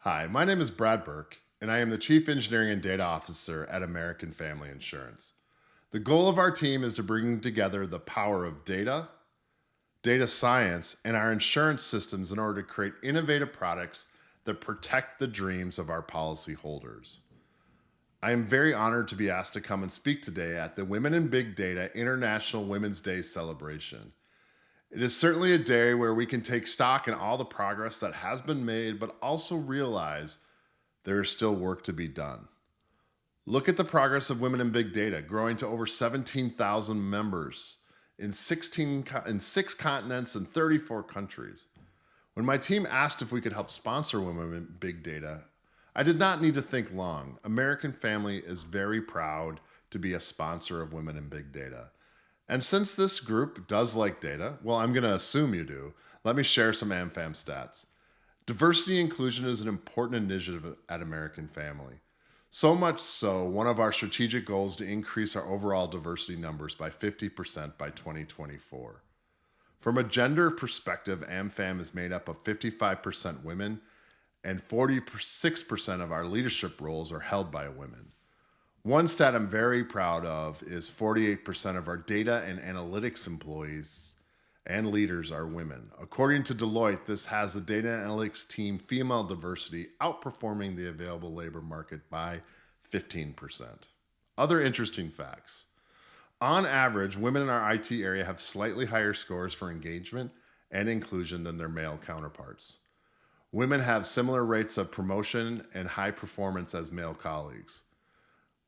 Hi, my name is Brad Burke, and I am the Chief Engineering and Data Officer at American Family Insurance. The goal of our team is to bring together the power of data, data science, and our insurance systems in order to create innovative products that protect the dreams of our policyholders. I am very honored to be asked to come and speak today at the Women in Big Data International Women's Day celebration. It is certainly a day where we can take stock in all the progress that has been made, but also realize there is still work to be done. Look at the progress of Women in Big Data, growing to over 17,000 members in 6 continents and 34 countries. When my team asked if we could help sponsor Women in Big Data, I did not need to think long. American Family is very proud to be a sponsor of Women in Big Data. And since this group does like data, well, I'm going to assume you do, let me share some AmFam stats. Diversity and inclusion is an important initiative at American Family. So much so, one of our strategic goals is to increase our overall diversity numbers by 50% by 2024. From a gender perspective, AmFam is made up of 55% women, and 46% of our leadership roles are held by women. One stat I'm very proud of is 48% of our data and analytics employees and leaders are women. According to Deloitte, this has the data analytics team female diversity outperforming the available labor market by 15%. Other interesting facts. On average, women in our IT area have slightly higher scores for engagement and inclusion than their male counterparts. Women have similar rates of promotion and high performance as male colleagues.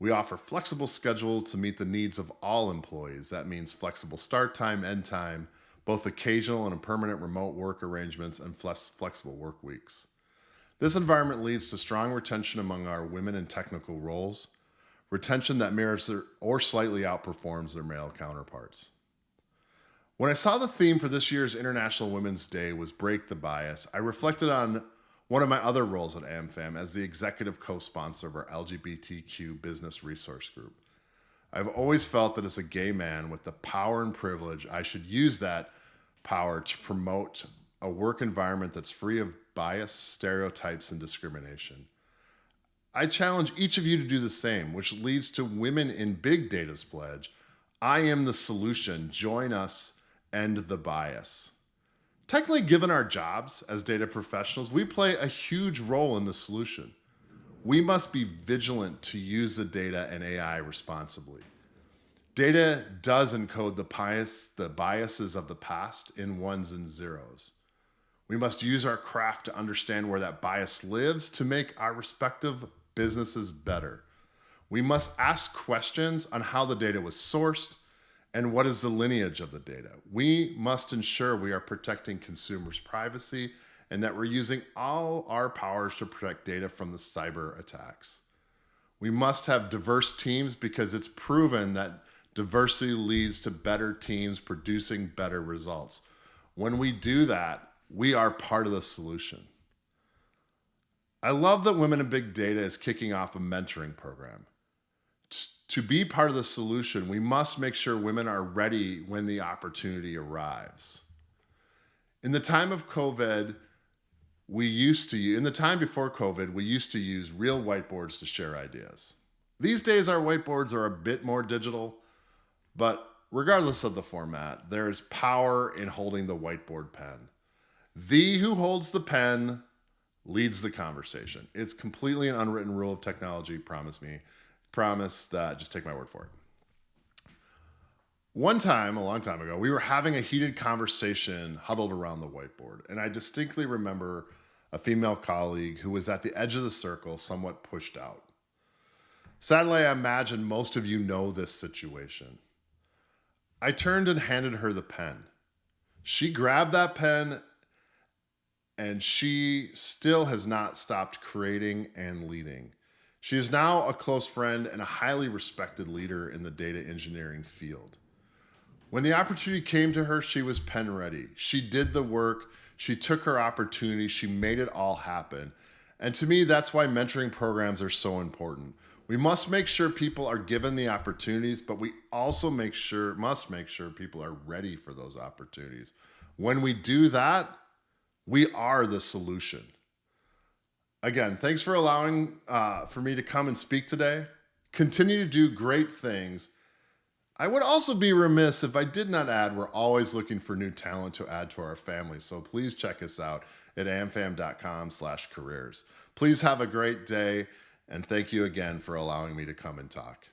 We offer flexible schedules to meet the needs of all employees. That means flexible start time, end time, both occasional and permanent remote work arrangements, and flexible work weeks. This environment leads to strong retention among our women in technical roles, retention that mirrors or slightly outperforms their male counterparts. When I saw the theme for this year's International Women's Day was Break the Bias, I reflected on one of my other roles at AmFam as the executive co-sponsor of our LGBTQ business resource group. I've always felt that as a gay man with the power and privilege, I should use that power to promote a work environment that's free of bias, stereotypes, and discrimination. I challenge each of you to do the same, which leads to Women in Big Data's pledge. I am the solution. Join us. End the bias. Technically, given our jobs as data professionals, we play a huge role in the solution. We must be vigilant to use the data and AI responsibly. Data does encode the biases of the past in ones and zeros. We must use our craft to understand where that bias lives to make our respective businesses better. We must ask questions on how the data was sourced and what is the lineage of the data. We must ensure we are protecting consumers' privacy and that we're using all our powers to protect data from the cyber attacks. We must have diverse teams because it's proven that diversity leads to better teams producing better results. When we do that, we are part of the solution. I love that Women in Big Data is kicking off a mentoring program. To be part of the solution, we must make sure women are ready when the opportunity arrives. In the time of COVID, in the time before COVID, we used to use real whiteboards to share ideas. These days, our whiteboards are a bit more digital, but regardless of the format, there is power in holding the whiteboard pen. The who holds the pen leads the conversation. It's completely an unwritten rule of technology, promise me. Promise that, just take my word for it. One time, a long time ago, we were having a heated conversation huddled around the whiteboard, and I distinctly remember a female colleague who was at the edge of the circle, somewhat pushed out. Sadly, I imagine most of you know this situation. I turned and handed her the pen. She grabbed that pen, and she still has not stopped creating and leading. She is now a close friend and a highly respected leader in the data engineering field. When the opportunity came to her, she was pen ready. She did the work. She took her opportunity. She made it all happen. And to me, that's why mentoring programs are so important. We must make sure people are given the opportunities, but we also must make sure people are ready for those opportunities. When we do that, we are the solution. Again, thanks for allowing for me to come and speak today. Continue to do great things. I would also be remiss if I did not add we're always looking for new talent to add to our family. So please check us out at amfam.com/careers. Please have a great day, and thank you again for allowing me to come and talk.